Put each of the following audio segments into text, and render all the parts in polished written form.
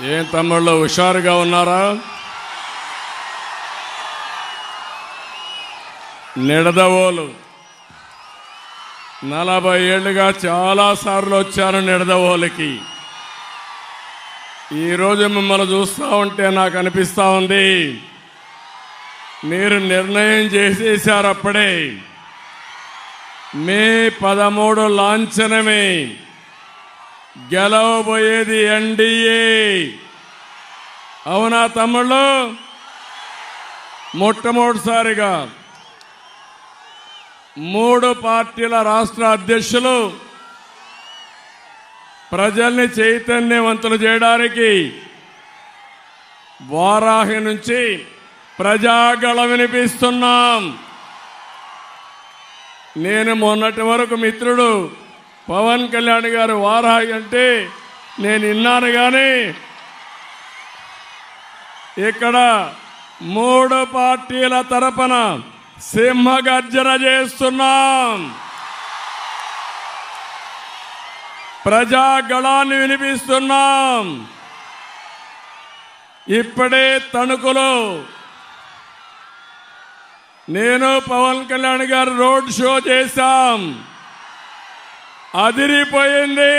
ఏం తమ్ముళ్ళు హుషారుగా ఉన్నారా? నిడదవోలు 40 ఏళ్ళుగా చాలాసార్లు వచ్చాను నిడదవోలుకి. ఈరోజు మిమ్మల్ని చూస్తూ ఉంటే నాకు అనిపిస్తూ ఉంది, మీరు నిర్ణయం చేసేశారు అప్పుడే. మే 13 లాంఛనమే, గెలవబోయేది ఎన్డీఏ. అవునా తమ్ముళ్ళు? మొట్టమొదటిసారిగా 3 పార్టీల రాష్ట్ర అధ్యక్షులు ప్రజల్ని చైతన్యవంతులు చేయడానికి వారాహి నుంచి ప్రజాగళం వినిపిస్తున్నాం. నేను మొన్నటి వరకు మిత్రుడు పవన్ కళ్యాణ్ గారు వారాహి అంటే నేను విన్నాను, కానీ ఇక్కడ 3 పార్టీల తరపున సింహగర్జన చేస్తున్నాం. ప్రజాగళాన్ని వినిపిస్తున్నాం. ఇప్పుడే తణుకులో నేను పవన్ కళ్యాణ్ గారు రోడ్ షో చేశాం. అదిరిపోయింది.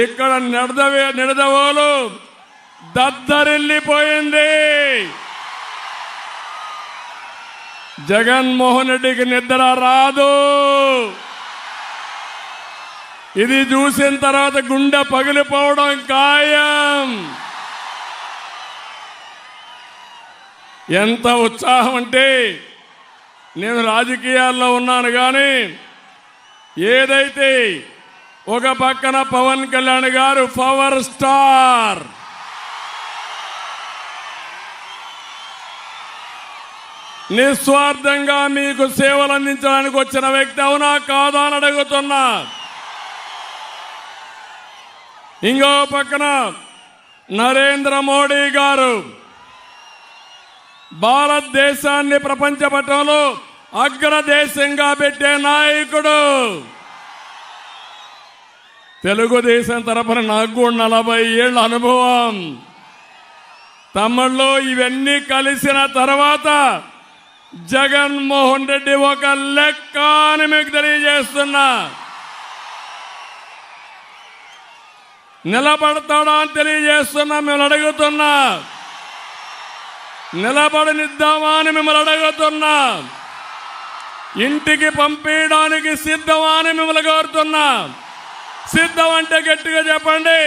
ఇక్కడ నిడదవోలు దద్దరిల్లిపోయింది. జగన్మోహన్ రెడ్డికి నిద్ర రాదు. ఇది చూసిన తర్వాత గుండె పగిలిపోవడం ఖాయం. ఎంత ఉత్సాహం అంటే, నేను రాజకీయాల్లో ఉన్నాను, కానీ ఏదైతే ఒక పక్కన పవన్ కళ్యాణ్ గారు పవర్ స్టార్, నిస్వార్థంగా మీకు సేవలు అందించడానికి వచ్చిన వ్యక్తి, అవునా కాదా అని అడుగుతున్నా. ఇంకో పక్కన నరేంద్ర మోడీ గారు భారతదేశాన్ని ప్రపంచ పటంలో అగ్రదేశంగా పెట్టే నాయకుడు. తెలుగుదేశం తరఫున నాకు 40 ఏళ్ల అనుభవం. తమ్ముళ్ళు, ఇవన్నీ కలిసిన తర్వాత జగన్మోహన్ రెడ్డి ఒక లెక్క అని మీకు తెలియజేస్తున్నా. నిలబడతాడా అని తెలియజేస్తున్నా. మిమ్మల్ని అడుగుతున్నా, నిలబడనిద్దామా అని మిమ్మల్ని అడుగుతున్నా. ఇంటికి పంపించడానికి సిద్ధమా అని మిమ్మల్ని కోరుతున్నా. సిద్ధం అంటే గట్టిగా చెప్పండి.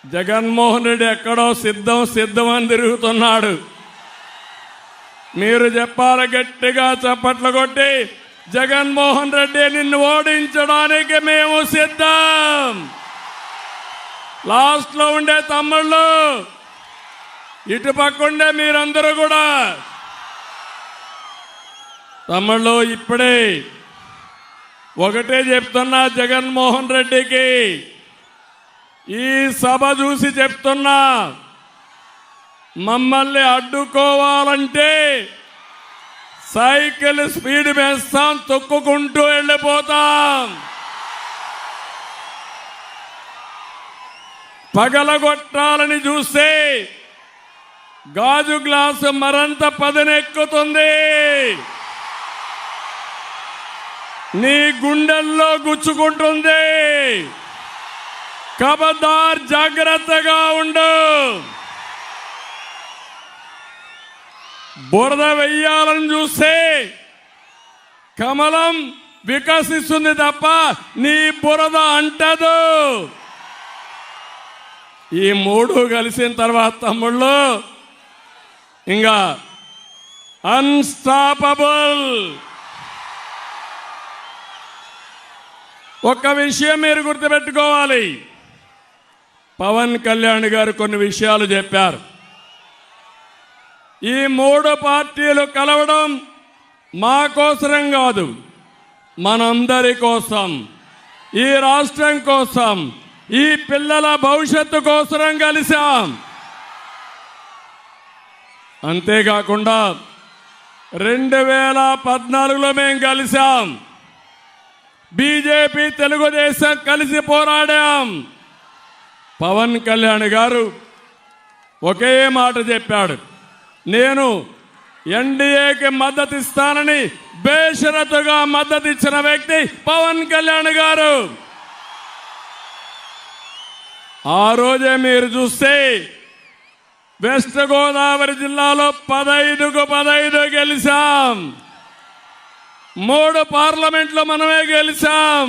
జగన్మోహన్ రెడ్డి ఎక్కడో సిద్ధం అని తిరుగుతున్నాడు. మీరు చెప్పాలి గట్టిగా చప్పట్లు కొట్టి, జగన్మోహన్ రెడ్డి నిన్ను ఓడించడానికి మేము సిద్ధం. లాస్ట్ లో ఉండే తమ్ముళ్ళు, ఇటు పక్కుండే మీరందరూ కూడా తమ్ముళ్ళు, ఇప్పుడే ఒకటే చెప్తున్నా జగన్మోహన్ రెడ్డికి, ఈ సభ చూసి చెప్తున్నా, మమ్మల్ని అడ్డుకోవాలంటే సైకిల్ స్పీడ్ వేస్తాం, తొక్కుకుంటూ వెళ్ళిపోతాం. పగలగొట్టాలని చూస్తే గాజు గ్లాసు మరంత పదనెక్కుతుంది. నీ గుండెల్లో గుచ్చుకుంటుంది. ఖబర్దార్, జాగ్రత్తగా ఉండు. బురద వెయ్యాలని చూస్తే కమలం వికసిస్తుంది తప్ప నీ బురద అంటదు. ఈ 3 కలిసిన తర్వాత తమ్ముళ్ళు ఇంకా అన్స్టాపబుల్. ఒక్క విషయం మీరు గుర్తుపెట్టుకోవాలి. పవన్ కళ్యాణ్ గారు కొన్ని విషయాలు చెప్పారు. ఈ 3 పార్టీలు కలవడం మా కోసరం కాదు, మనందరి కోసం, ఈ రాష్ట్రం కోసం, ఈ పిల్లల భవిష్యత్తు కోసరం కలిశాం. అంతేకాకుండా 2014లో మేము కలిశాం. బీజేపీ తెలుగుదేశం కలిసి పోరాడాం. పవన్ కళ్యాణ్ గారు ఒకే మాట చెప్పాడు, నేను ఎన్డీఏకి మద్దతు ఇస్తానని బేషరతుగా మద్దతు ఇచ్చిన వ్యక్తి పవన్ కళ్యాణ్ గారు. ఆ రోజే మీరు చూస్తే వెస్ట్ గోదావరి జిల్లాలో 15కు 15 గెలిచాం. 3 పార్లమెంట్లో మనమే గెలిచాం.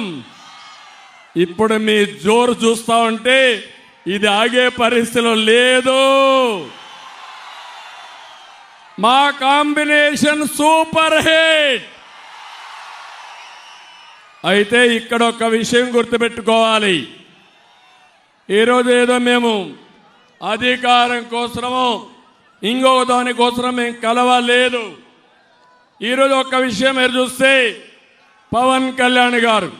ఇప్పుడు మీ జోరు చూస్తా ఉంటే ఇది ఆగే పరిస్థితిలో లేదు. మా కాంబినేషన్ సూపర్ హిట్. అయితే ఇక్కడ ఒక విషయం గుర్తుపెట్టుకోవాలి, ఈరోజు ఏదో మేము అధికారం కోసమో ఇంకొక దానికోసం మేము కలవలేదు. ఈరోజు ఒక విషయం మీరు చూస్తే పవన్ కళ్యాణ్ గారు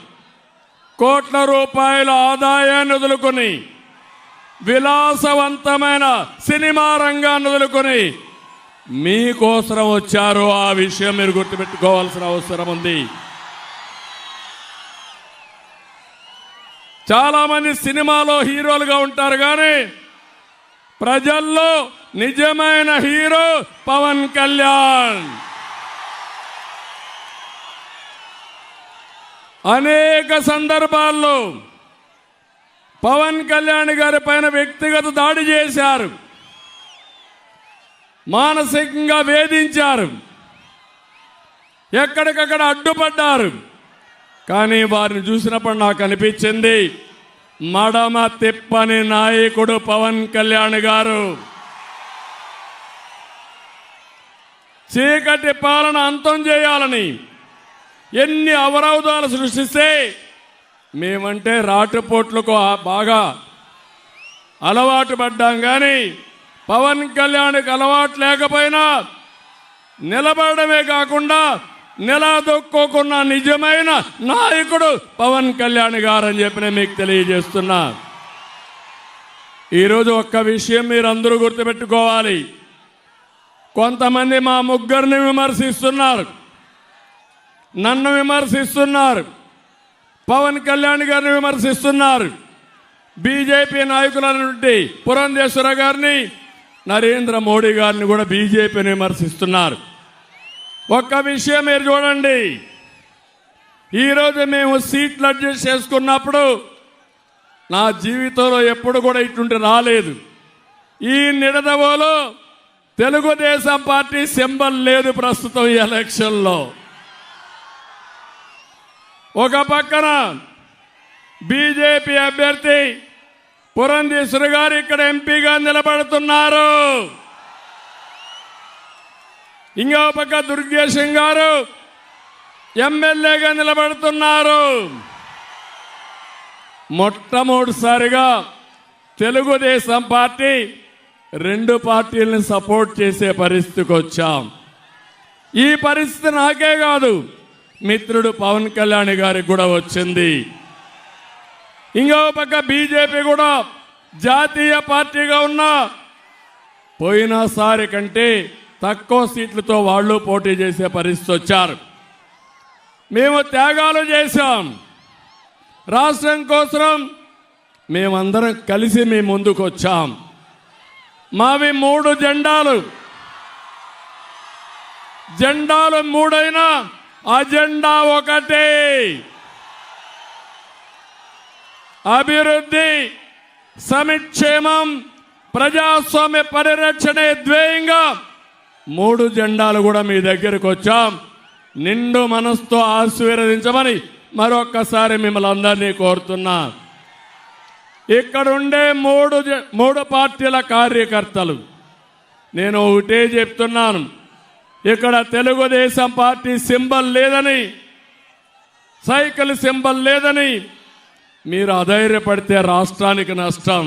కోట్ల రూపాయల ఆదాయాన్ని వదులుకొని విలాసవంతమైన సినిమా రంగాన్ని వదులుకొని మీకోసం వచ్చారు. ఆ విషయం మీరు గుర్తుపెట్టుకోవాల్సిన అవసరం ఉంది. చాలా మంది సినిమాలో హీరోలుగా ఉంటారు కానీ ప్రజల్లో నిజమైన హీరో పవన్ కళ్యాణ్. అనేక సందర్భాల్లో పవన్ కళ్యాణ్ గారి పైన వ్యక్తిగత దాడి చేశారు, మానసికంగా వేధించారు, ఎక్కడికక్కడ అడ్డుపడ్డారు. కానీ వారిని చూసినప్పుడు నాకు అనిపించింది, మడమ తిప్పని నాయకుడు పవన్ కళ్యాణ్ గారు. చీకటి పాలన అంతం చేయాలని ఎన్ని అవరోధాలు సృష్టిస్తే మేమంటే రాటుపోట్లకు బాగా అలవాటు పడ్డాం. కానీ పవన్ కళ్యాణ్కి అలవాటు లేకపోయినా నిలబడమే కాకుండా నిలదొక్కున్న నిజమైన నాయకుడు పవన్ కళ్యాణ్ గారు అని చెప్పి నేను మీకు తెలియజేస్తున్నా. ఈరోజు ఒక్క విషయం మీరందరూ గుర్తుపెట్టుకోవాలి, కొంతమంది మా ముగ్గురిని విమర్శిస్తున్నారు, నన్ను విమర్శిస్తున్నారు, పవన్ కళ్యాణ్ గారిని విమర్శిస్తున్నారు, బీజేపీ నాయకుల నుండి పురంధేశ్వర గారిని, నరేంద్ర మోడీ గారిని కూడా బీజేపీని విమర్శిస్తున్నారు. ఒక్క విషయం మీరు చూడండి, ఈరోజు మేము సీట్లు అడ్జస్ట్ చేసుకున్నప్పుడు నా జీవితంలో ఎప్పుడు కూడా ఇటువంటి రాలేదు. ఈ నిడదవోలో తెలుగుదేశం పార్టీ సింబల్ లేదు ప్రస్తుతం ఈ ఎలక్షన్లో. ఒక పక్కన బీజేపీ అభ్యర్థి పురంధేశ్వర గారు ఇక్కడ ఎంపీగా నిలబడుతున్నారు, ఇంకో పక్క దుర్గేశం గారు ఎమ్మెల్యేగా నిలబడుతున్నారు. మొట్టమొదటిసారిగా తెలుగుదేశం పార్టీ 2 పార్టీలను సపోర్ట్ చేసే పరిస్థితికి వచ్చాం. ఈ పరిస్థితి నాకే కాదు, మిత్రుడు పవన్ కళ్యాణ్ గారికి కూడా వచ్చింది. ఇంకో పక్క బీజేపీ కూడా జాతీయ పార్టీగా ఉన్నా పోయినసారి కంటే తక్కువ సీట్లతో వాళ్ళు పోటీ చేసే పరిస్థితి వచ్చారు. మేము త్యాగాలు చేశాం, రాష్ట్రం కోసం మేమందరం కలిసి మీ ముందుకు వచ్చాం. మావి 3 జెండాలు, జెండాలు 3 అయినా అజెండా ఒకటే, అభివృద్ధి, సంక్షేమం, ప్రజాస్వామ్య పరిరక్షణే ధ్యేయంగా 3 జెండాలు కూడా మీ దగ్గరకు వచ్చాం. నిండు మనసుతో ఆశీర్వదించమని మరొక్కసారి మిమ్మల్ని అందరినీ కోరుతున్నా. ఇక్కడుండే 3 పార్టీల కార్యకర్తలు నేను ఒకటే చెప్తున్నాను, ఇక్కడ తెలుగుదేశం పార్టీ సింబల్ లేదని, సైకిల్ సింబల్ లేదని మీరు అధైర్యపడితే రాష్ట్రానికి నష్టం.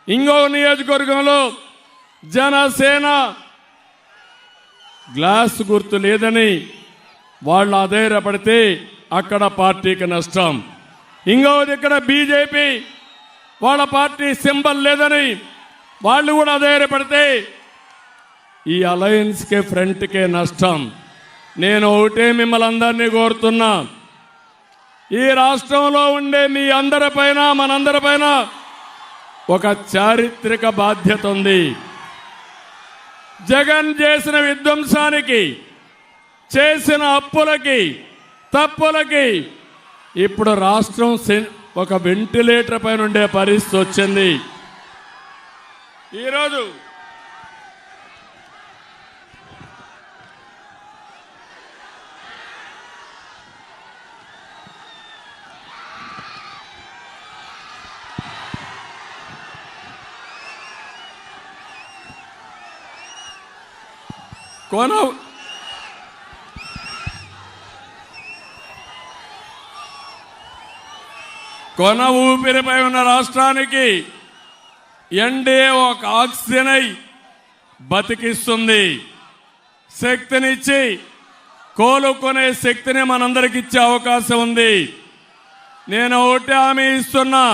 ఇంకో నియోజకవర్గంలో జనసేన గ్లాస్ గుర్తు లేదని వాళ్ళు అధైర్యపడితే అక్కడ పార్టీకి నష్టం. ఇంకోది ఇక్కడ బీజేపీ వాళ్ళ పార్టీ సింబల్ లేదని వాళ్ళు కూడా అధైర్యపడితే ఈ అలయన్స్కే ఫ్రంట్కే నష్టం. నేను ఒకటే మిమ్మల్ని అందరినీ కోరుతున్నా, ఈ రాష్ట్రంలో ఉండే మీ అందరిపైన మనందరిపైన ఒక చారిత్రక బాధ్యత ఉంది. జగన్ చేసిన విధ్వంసానికి, చేసిన అప్పులకి, తప్పులకి ఇప్పుడు రాష్ట్రం ఒక వెంటిలేటర్ పైన ఉండే పరిస్థితి వచ్చింది. ఈరోజు కొన ఊపిరిపై ఉన్న రాష్ట్రానికి ఎన్డీఏ ఒక ఆక్సిజన్ అయి బతికిస్తుంది. శక్తినిచ్చి కోలుకునే శక్తిని మనందరికి ఇచ్చే అవకాశం ఉంది. నేను ఒకటి హామీ ఇస్తున్నా,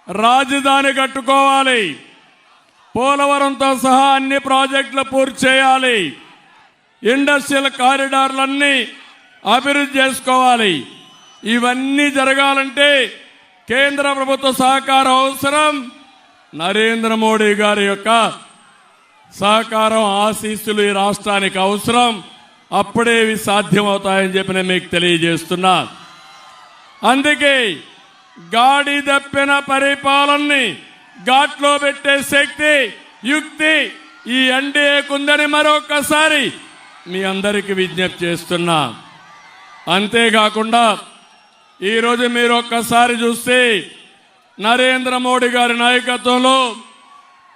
రాజధాని కట్టుకోవాలి, పోలవరంతో సహా అన్ని ప్రాజెక్టులు పూర్తి చేయాలి, ఇండస్ట్రియల్ కారిడార్లన్నీ అభివృద్ధి చేసుకోవాలి. ఇవన్నీ జరగాలంటే కేంద్ర ప్రభుత్వ సహకారం అవసరం. నరేంద్ర మోడీ గారి యొక్క సహకారం, ఆశీస్సులు ఈ రాష్ట్రానికి అవసరం. అప్పుడే ఇవి సాధ్యమవుతాయని చెప్పి నేను మీకు తెలియజేస్తున్నా. అందుకే గాడి తప్పిన పరిపాలనని ఘాట్లో పెట్టే శక్తి, యుక్తి ఈ ఎన్డీఏకుందని మరొకసారి మీ అందరికీ విజ్ఞప్తి చేస్తున్నా. అంతేకాకుండా ఈరోజు మీరు ఒక్కసారి చూస్తే నరేంద్ర మోడీ గారి నాయకత్వంలో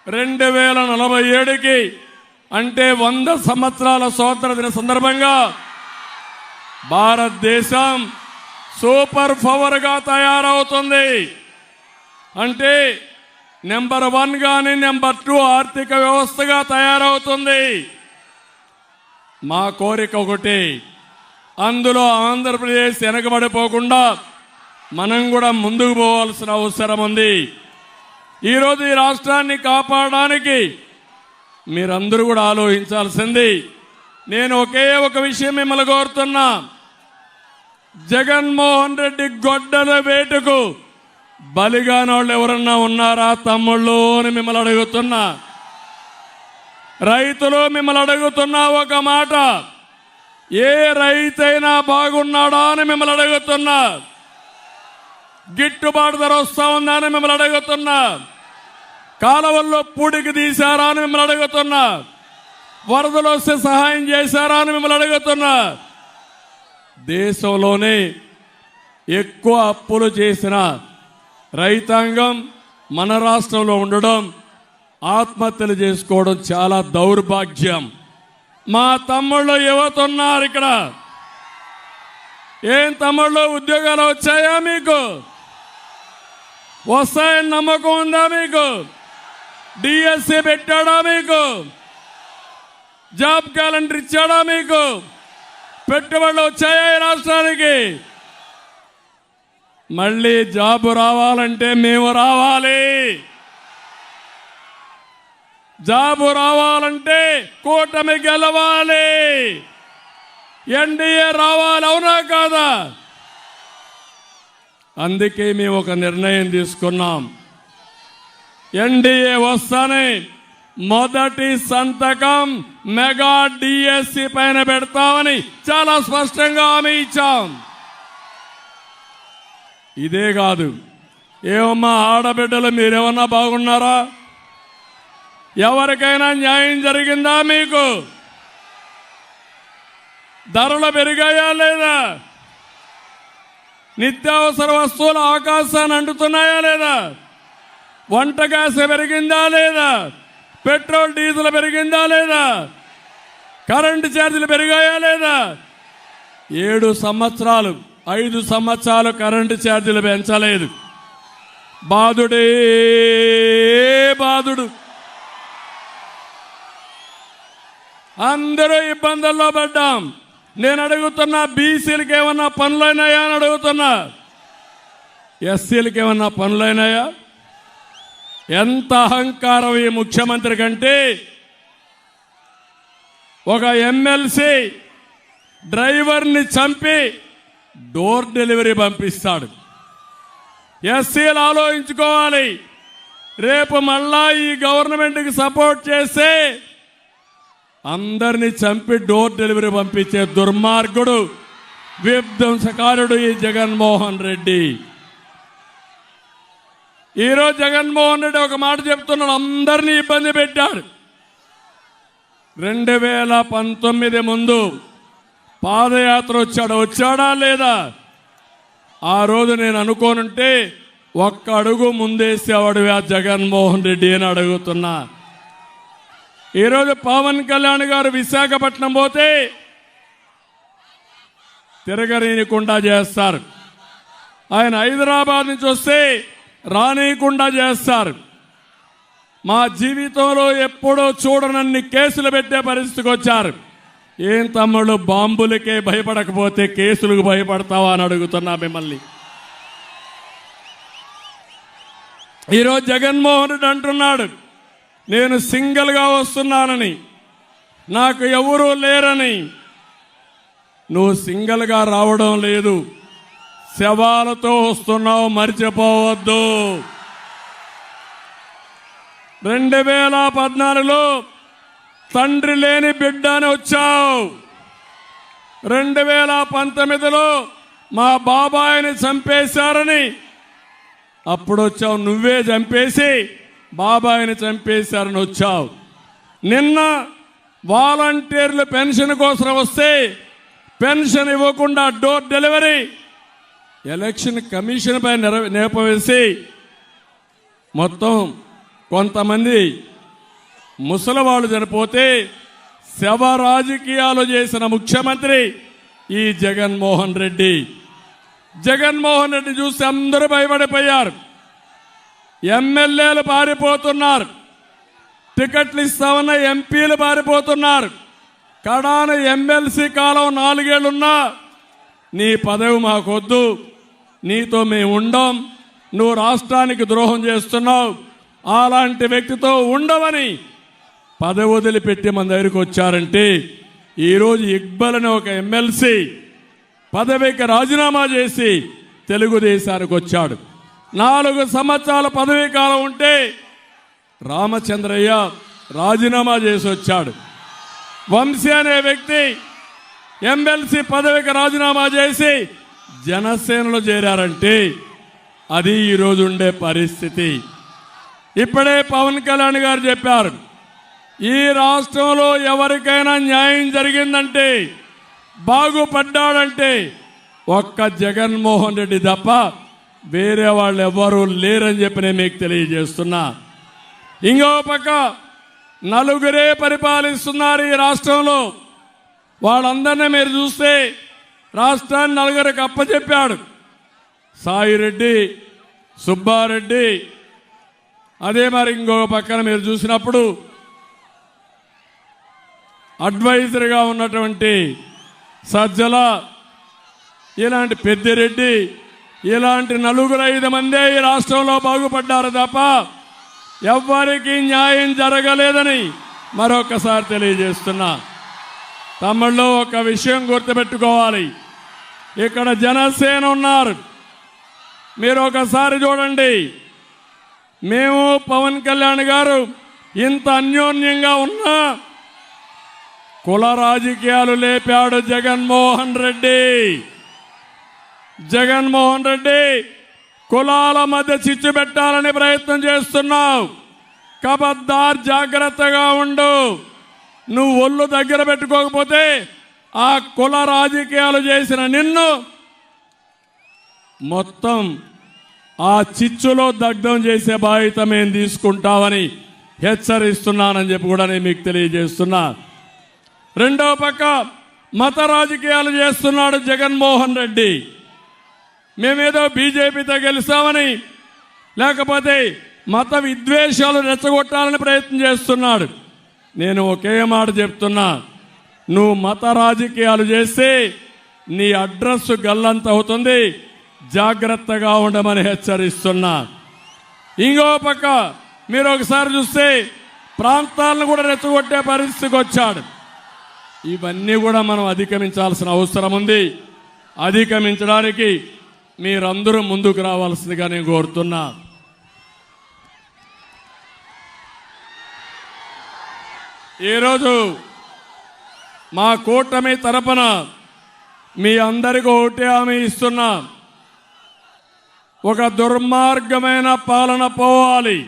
2047కి అంటే 100 సంవత్సరాల స్వాతంత్ర దిన సందర్భంగా భారతదేశం సూపర్ పవర్ గా తయారవుతుంది. అంటే నెంబర్ 1 గాని నెంబర్ 2 ఆర్థిక వ్యవస్థగా తయారవుతుంది. మా కోరిక ఒకటి, అందులో ఆంధ్రప్రదేశ్ వెనకబడిపోకుండా మనం కూడా ముందుకు పోవాల్సిన అవసరం ఉంది. ఈరోజు ఈ రాష్ట్రాన్ని కాపాడడానికి మీరందరూ కూడా ఆలోచించాల్సింది. నేను ఒకే ఒక విషయం మిమ్మల్ని కోరుతున్నా, జగన్మోహన్ రెడ్డి గొడ్డల వేటుకు బలిగానోళ్ళు ఎవరన్నా ఉన్నారా తమ్ముళ్ళు అని మిమ్మల్ని అడుగుతున్నా. రైతులు మిమ్మల్ని అడుగుతున్నా ఒక మాట, ఏ రైతైనా బాగున్నాడా అని మిమ్మల్ని అడుగుతున్నా. గిట్టుబాటు ధర వస్తా ఉందా అని మిమ్మల్ని అడుగుతున్నా. కాలువల్లో పూడికి తీశారా అని మిమ్మల్ని అడుగుతున్నా. వరదలు వస్తే సహాయం చేశారా అని మిమ్మల్ని అడుగుతున్నా. దేశంలోనే ఎక్కువ అప్పులు చేసిన రైతాంగం మన రాష్ట్రంలో ఉండడం, ఆత్మహత్యలు చేసుకోవడం చాలా దౌర్భాగ్యం. మా తమ్ముళ్ళు యువత ఉన్నారు ఇక్కడ. ఏం తమ్ముళ్ళు, ఉద్యోగాలు వచ్చాయా మీకు? వస్తాయని నమ్మకం ఉందా మీకు? డిఎస్సి పెట్టాడా మీకు? జాబ్ క్యాలెండర్ ఇచ్చాడా మీకు? పెట్టుబడులు వచ్చాయా ఈ రాష్ట్రానికి? మళ్ళీ జాబు రావాలంటే మేము రావాలి. జాబు రావాలంటే కూటమి గెలవాలి, ఎన్డీఏ రావాలి. అవునా కాదా? అందుకే మేము ఒక నిర్ణయం తీసుకున్నాం. ఎన్డీఏ వస్తానే మొదటి సంతకం మెగా డిఎస్సి పైన పెడతామని చాలా స్పష్టంగా హామీ ఇచ్చాం. ఇదే కాదు, ఏమమ్మా ఆడబిడ్డలు మీరేమన్నా బాగున్నారా? ఎవరికైనా న్యాయం జరిగిందా మీకు? ధరలు పెరిగాయా లేదా? నిత్యావసర వస్తువులు ఆకాశాన్ని అంటుతున్నాయా లేదా? వంట గ్యాస్ పెరిగిందా లేదా? పెట్రోల్ డీజిల్ పెరిగిందా లేదా? కరెంటు ఛార్జీలు పెరిగాయా లేదా? 7 సంవత్సరాలు 5 సంవత్సరాలు కరెంటు ఛార్జీలు పెంచలేదు. బాధుడే బాధుడు. అందరూ ఇబ్బందుల్లో పడ్డాం. నేను అడుగుతున్నా, బీసీలకు ఏమన్నా పనులైనాయా అని అడుగుతున్నా. ఎస్సీలకు ఏమన్నా పనులైనాయా? ఎంత అహంకారం ఈ ముఖ్యమంత్రి కంటే, ఒక ఎమ్మెల్సీ డ్రైవర్ని చంపి డోర్ డెలివరీ పంపిస్తాడు. ఎస్సీలు ఆలోచించుకోవాలి. రేపు మళ్ళా ఈ గవర్నమెంట్కి సపోర్ట్ చేస్తే అందరినీ చంపి డోర్ డెలివరీ పంపించే దుర్మార్గుడు, విధ్వంసకారుడు ఈ జగన్మోహన్ రెడ్డి. ఈరోజు జగన్మోహన్ రెడ్డి ఒక మాట చెప్తున్నాడు, అందరినీ ఇబ్బంది పెట్టాడు. 2019 ముందు పాదయాత్ర వచ్చాడా లేదా? ఆ రోజు నేను అనుకోనుంటే ఒక్క అడుగు ముందేసేవాడు ఆ జగన్మోహన్ రెడ్డి అని అడుగుతున్నా. ఈరోజు పవన్ కళ్యాణ్ గారు విశాఖపట్నం పోతే తిరగనీయకుండా చేస్తారు. ఆయన హైదరాబాద్ నుంచి వస్తే రానీయకుండా చేస్తారు. మా జీవితంలో ఎప్పుడో చూడనన్ని కేసులు పెట్టే పరిస్థితికి వచ్చారు. ఏం తమ్ముళ్ళు, బాంబులకే భయపడకపోతే కేసులకు భయపడతావా అని అడుగుతున్నా మిమ్మల్ని. ఈరోజు జగన్మోహన్ రెడ్డి అంటున్నాడు, నేను సింగిల్గా వస్తున్నానని, నాకు ఎవరూ లేరని. నువ్వు సింగిల్గా రావడం లేదు, శవాలతో వస్తున్నావు, మర్చిపోవద్దు. 2014లో తండ్రి లేని బిడ్డ అని వచ్చావు. 2019లో మా బాబాయిని చంపేశారని అప్పుడు వచ్చావు. నువ్వే చంపేసి బాబాయిని చంపేశారని వచ్చావు. నిన్న వాలంటీర్లు పెన్షన్ కోసం వస్తే పెన్షన్ ఇవ్వకుండా డోర్ డెలివరీ ఎలక్షన్ కమిషన్ పై నేపవేసి మొత్తం కొంతమంది ముసలివాళ్ళు చనిపోతే శవ రాజకీయాలు చేసిన ముఖ్యమంత్రి ఈ జగన్మోహన్ రెడ్డి. జగన్మోహన్ రెడ్డి చూసి అందరూ భయపడిపోయారు. ఎమ్మెల్యేలు పారిపోతున్నారు, టికెట్లు ఇస్తామన్న ఎంపీలు పారిపోతున్నారు. కడాన ఎమ్మెల్సీ కాలం 4 ఏళ్లున్నా నీ పదవి మాకొద్దు, నీతో మేము ఉండం, నువ్వు రాష్ట్రానికి ద్రోహం చేస్తున్నావు, అలాంటి వ్యక్తితో ఉండవని పదవి వదిలిపెట్టి మన దగ్గరికి వచ్చారంటే, ఈరోజు ఇక్బల్ అనే ఒక ఎమ్మెల్సీ పదవికి రాజీనామా చేసి తెలుగుదేశానికి వచ్చాడు. 4 సంవత్సరాల పదవీ కాలం ఉంటే రామచంద్రయ్య రాజీనామా చేసి వచ్చాడు. వంశీ అనే వ్యక్తి ఎమ్మెల్సీ పదవికి రాజీనామా చేసి జనసేనలో చేరారంటే అది ఈరోజు ఉండే పరిస్థితి. ఇప్పుడే పవన్ కళ్యాణ్ గారు చెప్పారు, ఈ రాష్ట్రంలో ఎవరికైనా న్యాయం జరిగిందంటే, బాగుపడ్డాడంటే ఒక్క జగన్మోహన్ రెడ్డి తప్ప వేరే వాళ్ళు ఎవరూ లేరని చెప్పి నేను మీకు తెలియజేస్తున్నా. ఇంకో పక్క నలుగురే పరిపాలిస్తున్నారు ఈ రాష్ట్రంలో. వాళ్ళందరినీ మీరు చూస్తే రాష్ట్రాన్ని 4 అప్పచెప్పాడు. సాయిరెడ్డి, సుబ్బారెడ్డి, అదే మరి ఇంకొక పక్కన మీరు చూసినప్పుడు అడ్వైజర్గా ఉన్నటువంటి సజ్జల, ఇలాంటి పెద్దిరెడ్డి, ఇలాంటి 4-5 మందే ఈ రాష్ట్రంలో బాగుపడ్డారు తప్ప ఎవ్వరికీ న్యాయం జరగలేదని మరొకసారి తెలియజేస్తున్నా. తమ్ముళ్ళు, ఒక విషయం గుర్తుపెట్టుకోవాలి, ఇక్కడ జనసేన ఉన్నారు. మీరు ఒకసారి చూడండి, మేము పవన్ కళ్యాణ్ గారు ఇంత అన్యోన్యంగా ఉన్నా కుల రాజకీయాలు లేపాడు జగన్మోహన్ రెడ్డి. జగన్మోహన్ రెడ్డి కులాల మధ్య చిచ్చు పెట్టాలని ప్రయత్నం చేస్తున్నావు. కబద్దార్, జాగ్రత్తగా ఉండు. నువ్వు ఒళ్ళు దగ్గర పెట్టుకోకపోతే ఆ కుల రాజకీయాలు చేసిన నిన్ను మొత్తం ఆ చిచ్చులో దగ్ధం చేసే బాధ్యత మేము తీసుకుంటామని హెచ్చరిస్తున్నానని చెప్పి కూడా నేను మీకు తెలియజేస్తున్నా. రెండో పక్క మత రాజకీయాలు చేస్తున్నాడు జగన్మోహన్ రెడ్డి. మేమేదో బీజేపీతో గెలిస్తామని, లేకపోతే మత విద్వేషాలు రెచ్చగొట్టాలని ప్రయత్నం చేస్తున్నాడు. నేను ఒకే మాట చెప్తున్నా, నువ్వు మత రాజకీయాలు చేస్తే నీ అడ్రస్ గల్లంత అవుతుంది, జాగ్రత్తగా ఉండమని హెచ్చరిస్తున్నా. ఇంకో పక్క మీరు ఒకసారి చూస్తే ప్రాంతాలను కూడా రెచ్చగొట్టే పరిస్థితికి వచ్చాడు. ఇవన్నీ కూడా మనం అధిగమించాల్సిన అవసరం ఉంది. అధిగమించడానికి మీరందరూ ముందుకు రావాల్సిందిగా నేను కోరుతున్నా. ఈరోజు మా కూటమి తరపున మీ అందరికీ ఒకటే హామీ ఇస్తున్నా. ఒక దుర్మార్గమైన పాలన పోవాలి,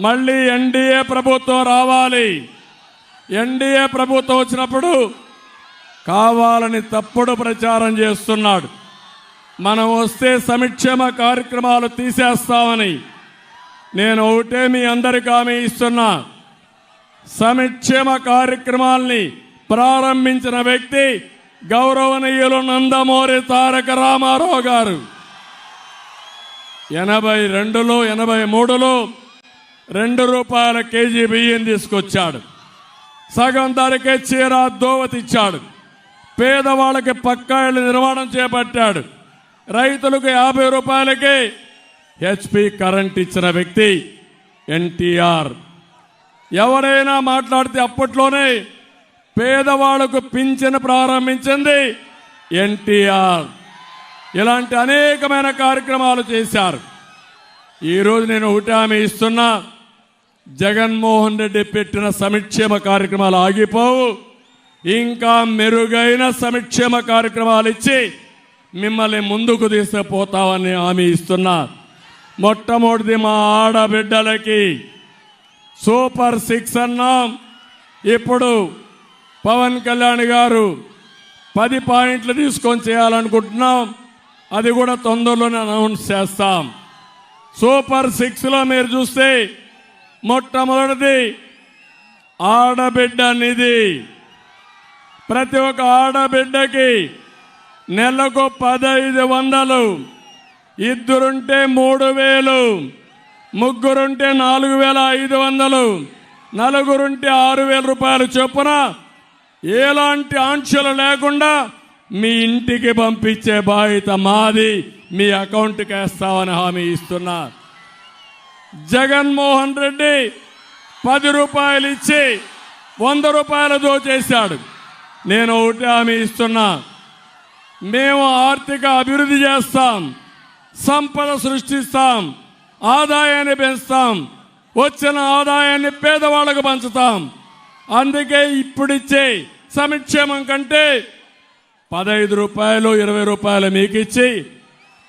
మళ్ళీ ఎన్డీఏ ప్రభుత్వం రావాలి. ఎన్డీఏ ప్రభుత్వం వచ్చినప్పుడు కావాలని తప్పుడు ప్రచారం చేస్తున్నాడు. మనం వస్తే సంక్షేమ కార్యక్రమాలు తీసేస్తామని. నేను ఒకటే మీ అందరికీ హామీ ఇస్తున్నా. సంక్షేమ కార్యక్రమాల్ని ప్రారంభించిన వ్యక్తి గౌరవనీయులు నందమూరి తారక రామారావు గారు. 82లో 83లో ₹2 కేజీ బియ్యం తీసుకొచ్చాడు. సగం ధరకే చీర దోవతిచ్చాడు. పేదవాళ్ళకి పక్కా ఇళ్ల నిర్మాణం చేపట్టాడు. రైతులకు ₹50కే HP కరెంట్ ఇచ్చిన వ్యక్తి ఎన్టీఆర్. ఎవరైనా మాట్లాడితే అప్పట్లోనే పేదవాళ్లకు పింఛను ప్రారంభించింది ఎన్టీఆర్. ఇలాంటి అనేకమైన కార్యక్రమాలు చేశారు. ఈరోజు నేను ఒకటి హామీ ఇస్తున్నా. జగన్మోహన్ రెడ్డి పెట్టిన సంక్షేమ కార్యక్రమాలు ఆగిపోవు. ఇంకా మెరుగైన సంక్షేమ కార్యక్రమాలు ఇచ్చి మిమ్మల్ని ముందుకు తీసుకుపోతామని హామీ ఇస్తున్నా. మొట్టమొదటిది మా ఆడబిడ్డలకి సూపర్ 6 అన్నాం. ఇప్పుడు పవన్ కళ్యాణ్ గారు 10 పాయింట్లు తీసుకొని చేయాలనుకుంటున్నాం. అది కూడా తొందరలోనే అనౌన్స్ చేస్తాం. సూపర్ 6లో మీరు చూస్తే మొట్టమొదటిది ఆడబిడ్డ నిధి. ప్రతి ఒక్క ఆడబిడ్డకి నెలకు 1500, ఇద్దరుంటే 3000, ముగ్గురుంటే 4500, నలుగురుంటే ₹6000 చొప్పున ఎలాంటి ఆంక్షలు లేకుండా మీ ఇంటికి పంపించే బాధ్యత మాది. మీ అకౌంట్కి వేస్తామని హామీ ఇస్తున్నా. జగన్మోహన్ రెడ్డి ₹10 ఇచ్చి ₹100 దోచేశాడు. నేను ఒకటి హామీ ఇస్తున్నా. మేము ఆర్థిక అభివృద్ధి చేస్తాం, సంపద సృష్టిస్తాం, ఆదాయాన్ని పెంచుతాం, వచ్చిన ఆదాయాన్ని పేదవాళ్ళకు పంచుతాం. అందుకే ఇప్పుడిచ్చే సంక్షేమం కంటే ₹15, ₹20 మీకు ఇచ్చి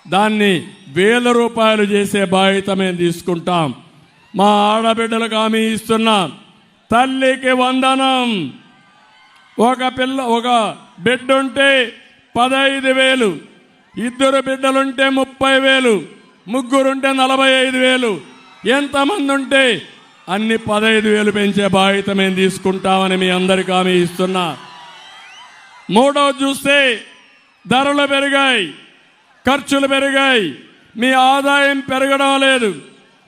దాన్ని ₹1000 చేసే బాధ్యత మేము తీసుకుంటాం. మా ఆడబిడ్డలకు హామీ ఇస్తున్నా. తల్లికి వందనం. ఒక బిడ్డ ఉంటే 15,000, ఇద్దరు బిడ్డలుంటే 30,000, ముగ్గురుంటే 45,000, ఎంతమంది ఉంటే అన్ని 15,000 పెంచే బాధ్యత మేము తీసుకుంటామని మీ అందరికీ హామీ ఇస్తున్నా. మూడోది చూస్తే ధరలు పెరిగాయి, ఖర్చులు పెరిగాయి, మీ ఆదాయం పెరగడం లేదు.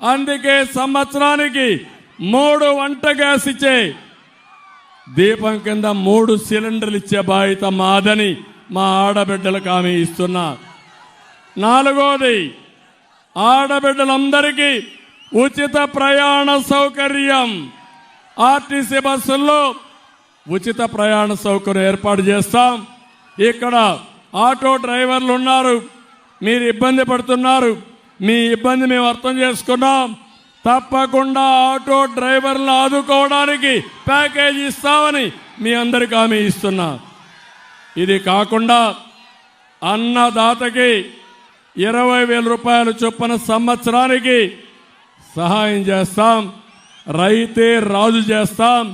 అందుకే సంవత్సరానికి 3 వంట గ్యాస్ ఇచ్చే దీపం కింద 3 సిలిండర్లు ఇచ్చే బాధ్యత మాదని మా ఆడబిడ్డలకు హామీ ఇస్తున్నా. నాలుగోది ఆడబిడ్డలందరికీ ఉచిత ప్రయాణ సౌకర్యం. ఆర్టీసీ బస్సుల్లో ఉచిత ప్రయాణ సౌకర్యం ఏర్పాటు చేస్తాం. ఇక్కడ ఆటో డ్రైవర్లు ఉన్నారు, మీరు ఇబ్బంది పడుతున్నారు. మీ ఇబ్బంది మేము అర్థం చేసుకున్నాం. తప్పకుండా ఆటో డ్రైవర్లను ఆదుకోవడానికి ప్యాకేజీ ఇస్తామని మీ అందరికీ హామీ ఇస్తున్నా. ఇది కాకుండా అన్నదాతకి ₹20,000 చొప్పున సంవత్సరానికి సహాయం చేస్తాం. రైతే రాజు చేస్తాం.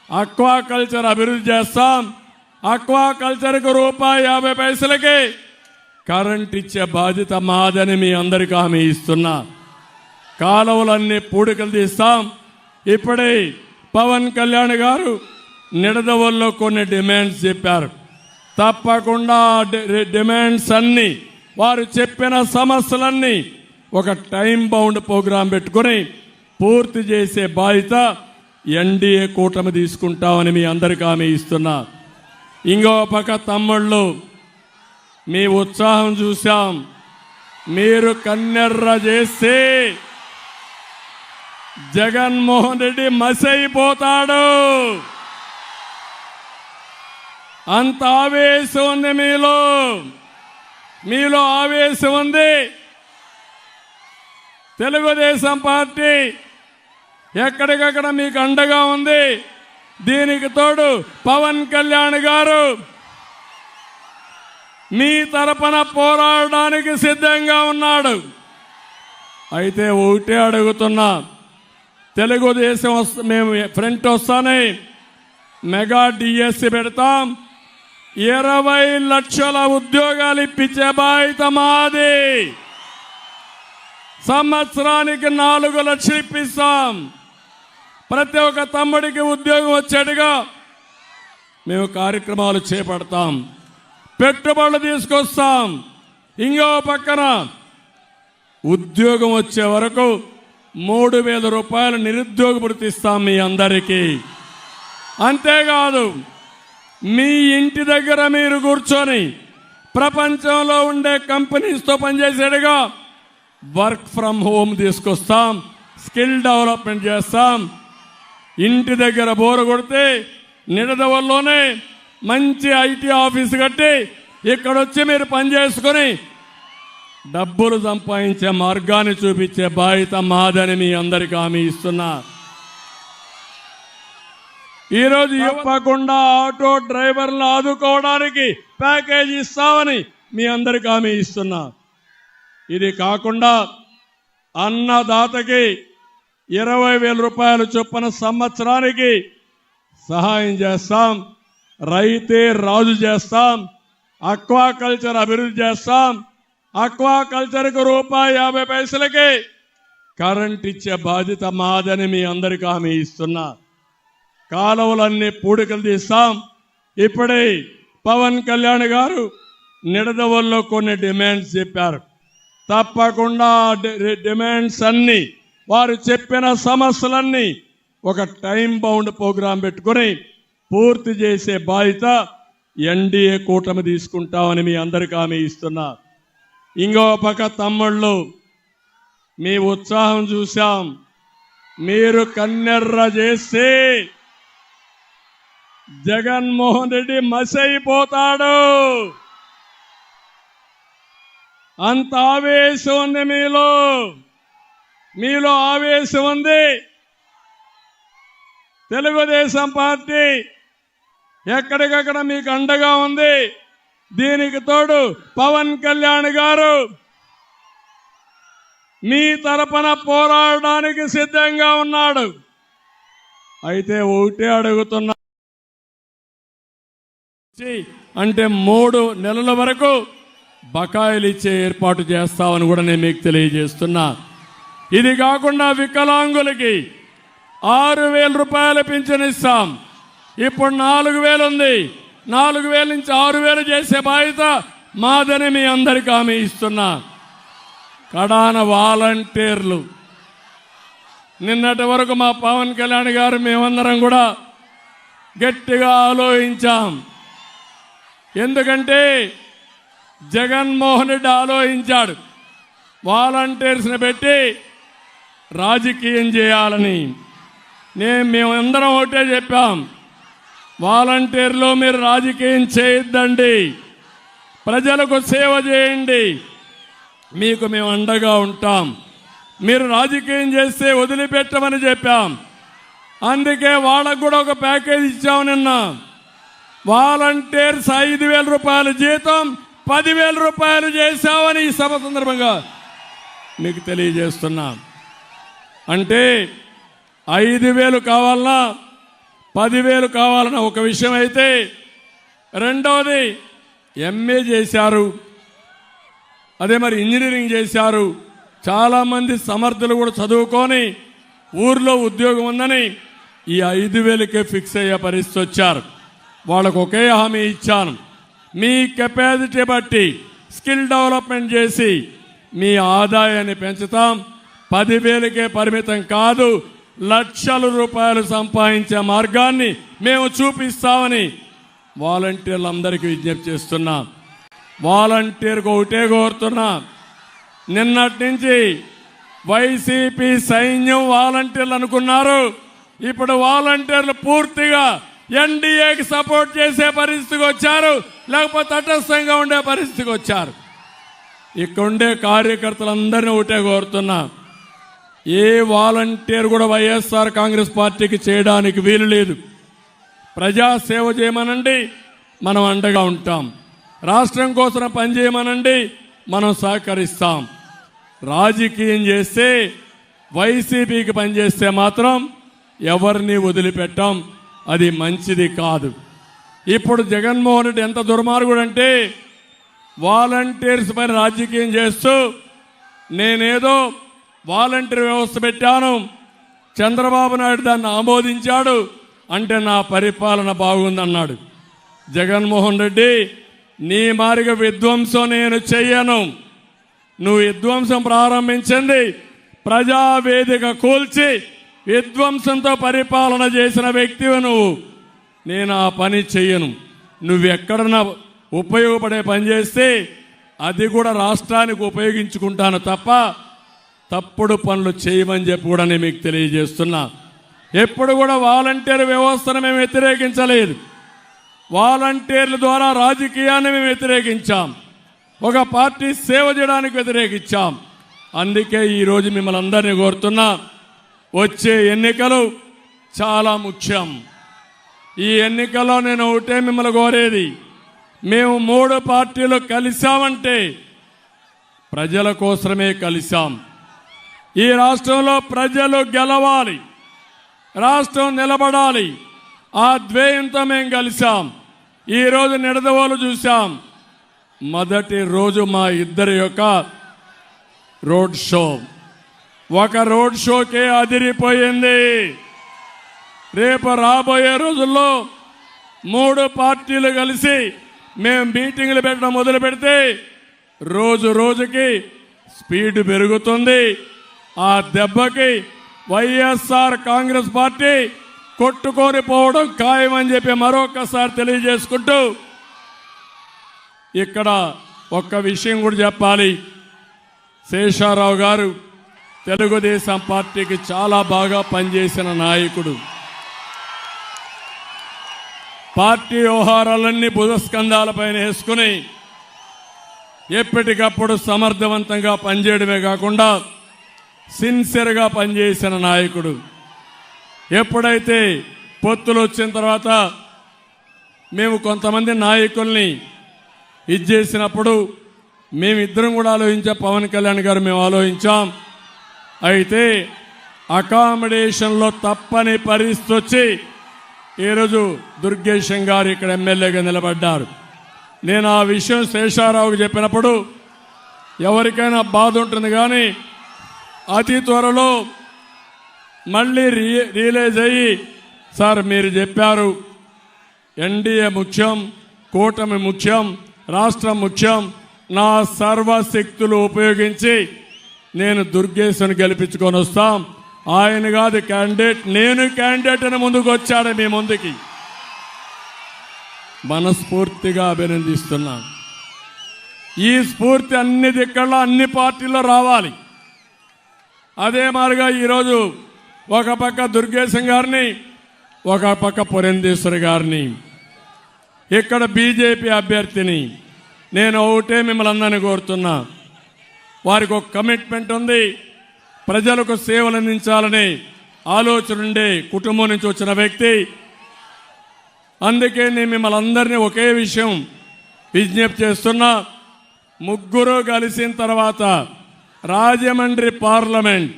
అక్వాకల్చర్ అభివృద్ధి చేస్తాం. అక్వాకల్చర్కు ₹50 కరెంట్ ఇచ్చే బాధ్యత మాదని మీ అందరికీ హామీ ఇస్తున్నా. కాలువలన్నీ పూడికలు తీస్తాం. ఇప్పుడే పవన్ కళ్యాణ్ గారు నిడదవోల్లో కొన్ని డిమాండ్స్ చెప్పారు. తప్పకుండా డిమాండ్స్ అన్ని, వారు చెప్పిన సమస్యలన్నీ ఒక టైం బౌండ్ ప్రోగ్రాం పెట్టుకుని పూర్తి చేసే బాధ్యత ఎన్డీఏ కూటమి తీసుకుంటామని మీ అందరికీ హామీ ఇస్తున్నా. ఇంకో పక్క తమ్ముళ్ళు, మీ ఉత్సాహం చూశాం. మీరు కన్నెర్ర చేస్తే జగన్మోహన్ రెడ్డి మసైపోతాడు. అంత ఆవేశం ఉంది మీలో ఆవేశం ఉంది. తెలుగుదేశం పార్టీ ఎక్కడికక్కడ మీకు అండగా ఉంది. దీనికి తోడు పవన్ కళ్యాణ్ గారు మీ తరపున పోరాడడానికి సిద్ధంగా ఉన్నాడు. అయితే ఒకటే అడుగుతున్నా, తెలుగుదేశం మేము ఫ్రంట్ వస్తానే మెగా డిఎస్సి పెడతాం. 20 లక్షల ఉద్యోగాలు ఇప్పించే బాధ్యత మాది. సంవత్సరానికి 4 లక్షలు ఇప్పిస్తాం. ప్రతి ఒక్క తమ్ముడికి ఉద్యోగం వచ్చేట్టుగా మేము కార్యక్రమాలు చేపడతాం. పెట్టుబడులు తీసుకొస్తాం. ఇంకో పక్కన ఉద్యోగం వచ్చే వరకు 3,000 రూపాయలు నిరుద్యోగ భృతి ఇస్తాం మీ అందరికీ. అంతేకాదు, మీ ఇంటి దగ్గర మీరు కూర్చొని ప్రపంచంలో ఉండే కంపెనీస్తో పనిచేసేట్టుగా వర్క్ ఫ్రమ్ హోమ్ తీసుకొస్తాం. స్కిల్ డెవలప్మెంట్ చేస్తాం. ఇంటి దగ్గర బోరు కొడితే నిడదవల్లోనే మంచి ఐటీ ఆఫీస్ కట్టి ఇక్కడొచ్చి మీరు పనిచేసుకొని డబ్బులు సంపాదించే మార్గాన్ని చూపించే బాధ్యత మాదని మీ అందరికీ హామీ ఇస్తున్నా. ఈరోజు తప్పకుండా ఆటో డ్రైవర్లు ఆదుకోవడానికి ప్యాకేజ్ ఇస్తామని మీ అందరికీ హామీ ఇస్తున్నా. ఇది కాకుండా అన్నదాతకి 20,000 రూపాయలు చొప్పున సంవత్సరానికి సహాయం చేస్తాం. రైతే రాజు చేస్తాం. అక్వాకల్చర్ అభివృద్ధి చేస్తాం. అక్వాకల్చర్కు ₹1.50 కరెంట్ ఇచ్చే బాధ్యత మాదని మీ అందరికీ హామీ ఇస్తున్నా. కాలువలన్నీ పూడికలు తీస్తాం. ఇప్పుడే పవన్ కళ్యాణ్ గారు నిడదవల్లో కొన్ని డిమాండ్స్ చెప్పారు. తప్పకుండా డిమాండ్స్ అన్ని, వారు చెప్పిన సమస్యలన్నీ ఒక టైం బౌండ్ ప్రోగ్రాం పెట్టుకుని పూర్తి చేసే బాధ్యత ఎన్డీఏ కూటమి తీసుకుంటామని మీ అందరికీ హామీ ఇస్తున్నా. ఇంకో పక్క తమ్ముళ్ళు, మీ ఉత్సాహం చూశాం. మీరు కన్నెర్ర చేస్తే జగన్మోహన్ రెడ్డి మసైపోతాడు. అంత ఆవేశం ఉంది మీలో ఆవేశం ఉంది. తెలుగుదేశం పార్టీ ఎక్కడికక్కడ మీకు అండగా ఉంది. దీనికి తోడు పవన్ కళ్యాణ్ గారు మీ తరపున పోరాడడానికి సిద్ధంగా ఉన్నాడు. అయితే ఒకటే అడుగుతున్నా, అంటే 3 నెలల వరకు బకాయిలు ఇచ్చే ఏర్పాటు చేస్తామని కూడా నేను మీకు తెలియజేస్తున్నా. ఇది కాకుండా వికలాంగులకి 6,000 రూపాయల పింఛన్ ఇస్తాం. ఇప్పుడు 4,000 ఉంది. 4,000 నుంచి 6,000 చేసే బాధ్యత మాదని మీ అందరికీ హామీ ఇస్తున్నా. కడాన వాలంటీర్లు, నిన్నటి వరకు మా పవన్ కళ్యాణ్ గారు మేమందరం కూడా గట్టిగా ఆలోచించాం. ఎందుకంటే జగన్మోహన్ రెడ్డి ఆలోచించాడు వాలంటీర్స్ని పెట్టి రాజకీయం చేయాలని. మేమందరం ఒకటే చెప్పాం, వాలంటీర్లు మీరు రాజకీయం చేయొద్దండి, ప్రజలకు సేవ చేయండి, మీకు మేము అండగా ఉంటాం, మీరు రాజకీయం చేస్తే వదిలిపెట్టమని చెప్పాం. అందుకే వాళ్ళకు కూడా ఒక ప్యాకేజ్ ఇచ్చాం. నిన్న వాలంటీర్స్ 5,000 రూపాయల జీతం 10,000 రూపాయలు చేశామని ఈ సభ సందర్భంగా మీకు తెలియజేస్తున్నాం. అంటే 5,000 కావాలన్నా 10,000 కావాలన్న ఒక విషయం అయితే, రెండవది ఎంఏ చేశారు, అదే మరి ఇంజనీరింగ్ చేశారు. చాలామంది సమర్థులు కూడా చదువుకొని ఊర్లో ఉద్యోగం ఉందని ఈ 5,000కే ఫిక్స్ అయ్యే పరిస్థితి వచ్చారు. వాళ్ళకు ఒకే హామీ ఇచ్చాను, మీ కెపాసిటీ బట్టి స్కిల్ డెవలప్మెంట్ చేసి మీ ఆదాయాన్ని పెంచుతాం. 10,000కే పరిమితం కాదు, లక్షల రూపాయలు సంపాదించే మార్గాన్ని మేము చూపిస్తామని వాలంటీర్లందరికీ విజ్ఞప్తి చేస్తున్నా. వాలంటీర్కు ఒకటే కోరుతున్నా, నిన్నటి నుంచి వైసీపీ సైన్యం వాలంటీర్లు అనుకున్నారు. ఇప్పుడు వాలంటీర్లు పూర్తిగా ఎన్డీఏకి సపోర్ట్ చేసే పరిస్థితికి వచ్చారు, లేకపోతే తటస్థంగా ఉండే పరిస్థితికి వచ్చారు. ఇక్కడుండే కార్యకర్తలందరినీ ఒకటే కోరుతున్నా, ఏ వాలంటీర్ కూడా వైఎస్ఆర్ కాంగ్రెస్ పార్టీకి చేయడానికి వీలు లేదు. ప్రజాసేవ చేయమనండి, మనం అండగా ఉంటాం. రాష్ట్రం కోసం పనిచేయమనండి, మనం సహకరిస్తాం. రాజకీయం చేస్తే, వైసీపీకి పనిచేస్తే మాత్రం ఎవరిని వదిలిపెట్టాం. అది మంచిది కాదు. ఇప్పుడు జగన్మోహన్ రెడ్డి ఎంత దుర్మార్గుడు అంటే, వాలంటీర్స్ పైన రాజకీయం చేస్తూ నేనేదో వాలంటీర్ వ్యవస్థ పెట్టాను, చంద్రబాబు నాయుడు దాన్ని ఆమోదించాడు అంటే నా పరిపాలన బాగుందన్నాడు. జగన్మోహన్ రెడ్డి, నీ మారిగా విధ్వంసం నేను చెయ్యను. నువ్వు విధ్వంసం ప్రారంభించింది ప్రజావేదిక కూల్చి విధ్వంసంతో పరిపాలన చేసిన వ్యక్తివి నువ్వు. నేను ఆ పని చెయ్యను. నువ్వెక్కడన్నా ఉపయోగపడే పని చేస్తే అది కూడా రాష్ట్రానికి ఉపయోగించుకుంటాను తప్ప తప్పుడు పనులు చేయమని చెప్పి కూడా నేను మీకు తెలియజేస్తున్నా. ఎప్పుడు కూడా వాలంటీర్ వ్యవస్థను మేము వ్యతిరేకించలేదు. వాలంటీర్ల ద్వారా రాజకీయాన్ని మేము వ్యతిరేకించాం. ఒక పార్టీ సేవ చేయడానికి వ్యతిరేకించాం. అందుకే ఈరోజు మిమ్మల్ని అందరినీ కోరుతున్నా, వచ్చే ఎన్నికలు చాలా ముఖ్యం. ఈ ఎన్నికల్లో నేను ఒకటే మిమ్మల్ని కోరేది, మేము 3 పార్టీలు కలిశామంటే ప్రజల కోసమే కలిశాం. ఈ రాష్ట్రంలో ప్రజలు గెలవాలి, రాష్ట్రం నిలబడాలి. ఆ ధ్యేయంతో మేము కలిశాం. ఈరోజు నిడదవోలు చూశాం. మొదటి రోజు మా ఇద్దరి యొక్క రోడ్ షో, ఒక రోడ్ షోకే అదిరిపోయింది. రేపు రాబోయే రోజుల్లో 3 పార్టీలు కలిసి మేము మీటింగ్లు పెట్టడం మొదలు పెడితే రోజు రోజుకి స్పీడ్ పెరుగుతుంది. ఆ దెబ్బకి వైఎస్ఆర్ కాంగ్రెస్ పార్టీ కొట్టుకొని పోవడం ఖాయమని చెప్పి మరొకసారి తెలియజేసుకుంటూ, ఇక్కడ ఒక్క విషయం కూడా చెప్పాలి. శేషారావు గారు తెలుగుదేశం పార్టీకి చాలా బాగా పనిచేసిన నాయకుడు. పార్టీ వ్యవహారాలన్నీ భుజస్కంధాలపైన వేసుకుని ఎప్పటికప్పుడు సమర్థవంతంగా పనిచేయడమే కాకుండా సిన్సియర్గా పనిచేసిన నాయకుడు. ఎప్పుడైతే పొత్తులు వచ్చిన తర్వాత మేము కొంతమంది నాయకుల్ని ఇచ్చేసినప్పుడు మేమిద్దరం కూడా ఆలోచించాం, పవన్ కళ్యాణ్ గారు మేము ఆలోచించాం. అయితే అకామిడేషన్లో తప్పని పరిస్థితి వచ్చి ఈరోజు దుర్గేశం గారు ఇక్కడ ఎమ్మెల్యేగా నిలబడ్డారు. నేను ఆ విషయం శేషారావుకి చెప్పినప్పుడు ఎవరికైనా బాధ ఉంటుంది, కానీ అతి త్వరలో మళ్ళీ రియలైజ్ అయ్యి, సార్ మీరు చెప్పారు ఎన్డీఏ ముఖ్యం, కూటమి ముఖ్యం, రాష్ట్రం ముఖ్యం, నా సర్వశక్తులు ఉపయోగించి నేను దుర్గేశను గెలిపించుకొని వస్తాం. ఆయన కాదు క్యాండిడేట్, నేను క్యాండిడేట్ అని ముందుకు వచ్చాడు మీ ముందుకి. మనస్ఫూర్తిగా అభినందిస్తున్నాను. ఈ స్ఫూర్తి అన్ని దిక్కల్లో అన్ని పార్టీల్లో రావాలి. అదే మాదిరిగా ఈరోజు ఒక పక్క దుర్గేశం గారిని, ఒక పక్క పురంధేశ్వరి గారిని, ఇక్కడ బీజేపీ అభ్యర్థిని నేను ఒకటే మిమ్మల్ని అందరినీ కోరుతున్నా, వారికి ఒక కమిట్మెంట్ ఉంది, ప్రజలకు సేవలు అందించాలనే ఆలోచన ఉండే కుటుంబం నుంచి వచ్చిన వ్యక్తి. అందుకే నేను మిమ్మల్ని అందరినీ ఒకే విషయం విజ్ఞప్తి చేస్తున్నా, ముగ్గురు కలిసిన తర్వాత రాజమండ్రి పార్లమెంట్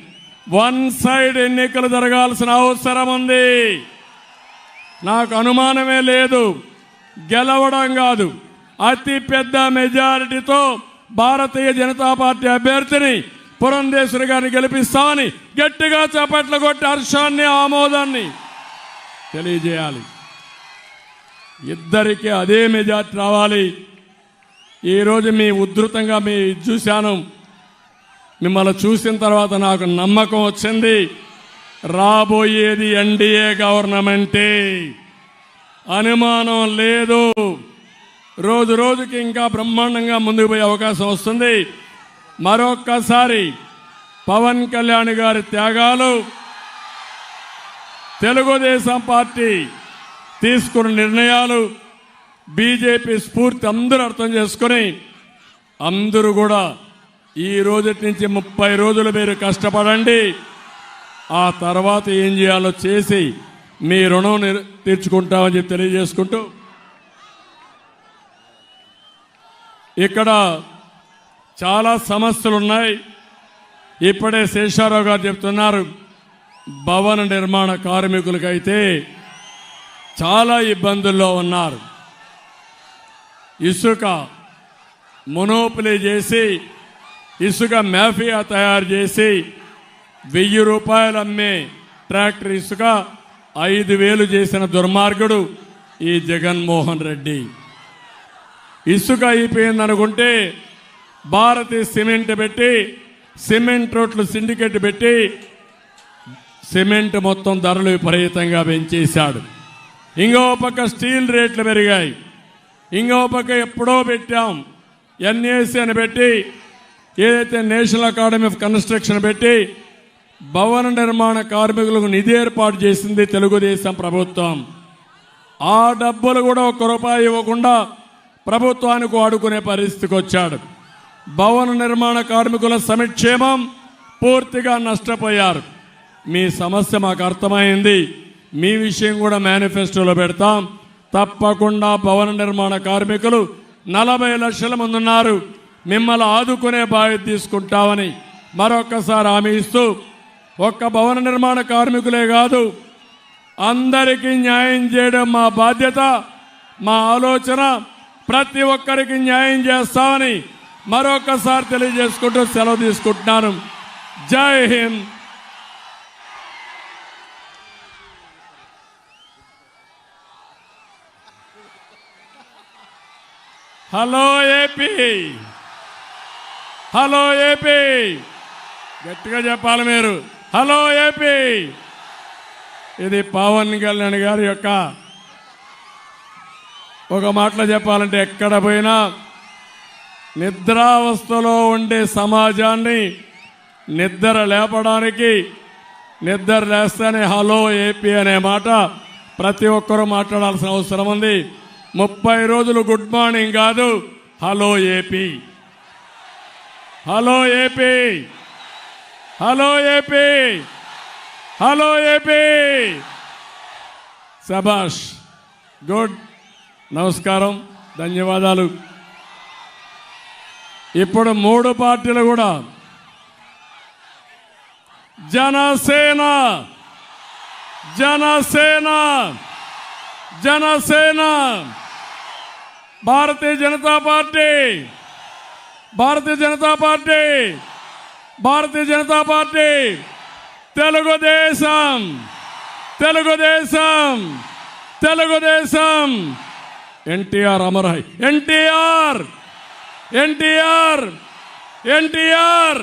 వన్ సైడ్ ఎన్నికలు జరగాల్సిన అవసరం ఉంది. నాకు అనుమానమే లేదు, గెలవడం కాదు, అతి పెద్ద మెజారిటీతో భారతీయ జనతా పార్టీ అభ్యర్థిని పురంధేశ్వరి గారిని గెలిపిస్తామని గట్టిగా చప్పట్లు కొట్టి హర్షాన్ని, ఆమోదాన్ని తెలియజేయాలి. ఇద్దరికి అదే మెజార్టీ రావాలి. ఈరోజు మీ ఉధృతంగా మీ చూశాను, మిమ్మల్ని చూసిన తర్వాత నాకు నమ్మకం వచ్చింది, రాబోయేది ఎన్డీఏ గవర్నమెంటే, అనుమానం లేదు. రోజు రోజుకి ఇంకా బ్రహ్మాండంగా ముందుకు పోయే అవకాశం వస్తుంది. మరొక్కసారి పవన్ కళ్యాణ్ గారి త్యాగాలు, తెలుగుదేశం పార్టీ తీసుకున్న నిర్ణయాలు బీజేపీ స్ఫూర్తి అందరూ అర్థం చేసుకొని అందరూ కూడా ఈ రోజు నుంచి 30 రోజులు మీరు కష్టపడండి. ఆ తర్వాత ఏం చేయాలో చేసి మీ రుణం తీర్చుకుంటామని చెప్పి తెలియజేసుకుంటూ ఇక్కడ చాలా సమస్యలు ఉన్నాయి. ఇప్పుడే శేషారావు గారు చెప్తున్నారు, భవన నిర్మాణ కార్మికులకైతే చాలా ఇబ్బందుల్లో ఉన్నారు. ఇసుక మొనోపలి చేసి ఇసుక మాఫియా తయారు చేసి 1000 రూపాయలు అమ్మే ట్రాక్టర్ ఇసుక 5000 చేసిన దుర్మార్గుడు ఈ జగన్మోహన్ రెడ్డి. ఇసుక అయిపోయిందనుకుంటే భారతీయ సిమెంట్ పెట్టి సిమెంట్ రోడ్లు సిండికేట్ పెట్టి సిమెంట్ మొత్తం ధరలు విపరీతంగా పెంచేశాడు. ఇంకో పక్క స్టీల్ రేట్లు పెరిగాయి. ఇంకో పక్క ఎప్పుడో పెట్టాం ఎన్ఏసి అని పెట్టి ఏదైతే నేషనల్ అకాడమీ ఆఫ్ కన్స్ట్రక్షన్ పెట్టి భవన నిర్మాణ కార్మికులకు నిధి ఏర్పాటు చేసింది తెలుగుదేశం ప్రభుత్వం. ఆ డబ్బులు కూడా 1 రూపాయి ఇవ్వకుండా ప్రభుత్వానికి వాడుకునే పరిస్థితికి వచ్చాడు. భవన నిర్మాణ కార్మికుల సంక్షేమం పూర్తిగా నష్టపోయారు. మీ సమస్య మాకు అర్థమైంది. మీ విషయం కూడా మేనిఫెస్టోలో పెడతాం. తప్పకుండా భవన నిర్మాణ కార్మికులు 40 లక్షల మంది ఉన్నారు. మిమ్మల్ని ఆదుకునే బాధ్యత తీసుకుంటామని మరొక్కసారి హామీ ఇస్తూ, ఒక్క భవన నిర్మాణ కార్మికులే కాదు అందరికీ న్యాయం చేయడం మా బాధ్యత, మా ఆలోచన. ప్రతి ఒక్కరికి న్యాయం చేస్తామని మరొకసారి తెలియజేసుకుంటూ సెలవు తీసుకుంటున్నాను. జై Hind. Hello AP, hello AP, గట్టిగా చెప్పాలి మీరు. Hello AP. ఇది పవన్ కళ్యాణ్ గారి యొక్క ఒక మాటలో చెప్పాలంటే ఎక్కడ పోయినా నిద్రావస్థలో ఉండే సమాజాన్ని నిద్ర లేపడానికి, నిద్ర లేస్తేనే హలో ఏపీ అనే మాట ప్రతి ఒక్కరూ మాట్లాడాల్సిన అవసరం ఉంది. 30 రోజులు గుడ్ మార్నింగ్ కాదు, hello AP, hello AP, hello AP, hello AP. శభాష్, గుడ్. నమస్కారం, ధన్యవాదాలు. ఇప్పుడు 3 పార్టీలు కూడా Janasena, Janasena, Janasena, Bharatiya Janata party, Bharatiya Janata party, Bharatiya Janata party, Telugu Desam, Telugu Desam, Telugu Desam. NTR Amar high. NTR, NTR, NTR.